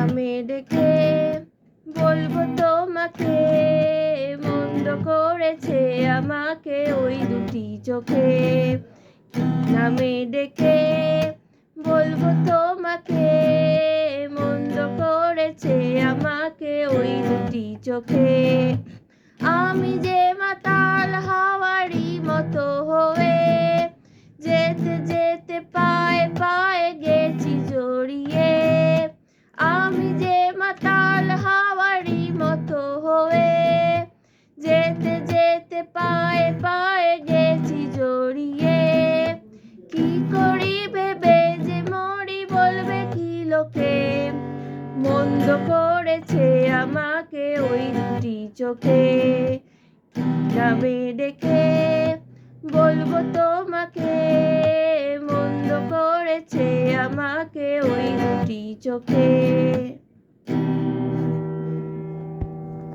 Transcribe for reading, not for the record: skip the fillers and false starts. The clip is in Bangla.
নামে ডেকে বলবো তোমাকে, মন্দ করেছে আমাকে ওই দুটি চোখে। নামে ডেকে বলবো তোমাকে, মন্দ করেছে আমাকে ওই দুটি চোখে। আমি যে মাতাল হাওয়ারই মতো হয়ে যেতে যেতে পায়ে পায়ে গেছি জড়িয়ে। আমি যে মাতাল হাওয়ারই মতো হয়ে যেতে যেতে পায়ে পায়ে গেছি জড়িয়ে। কি করি ভেবে যে মরি বলবে কি লোকে, মন্দ করেছে আমাকে ওই দুটি চোখে। নামে ডেকে বলবো তোমাকে, মন্দ করেছে আমাকে ওই দুটি চোখে।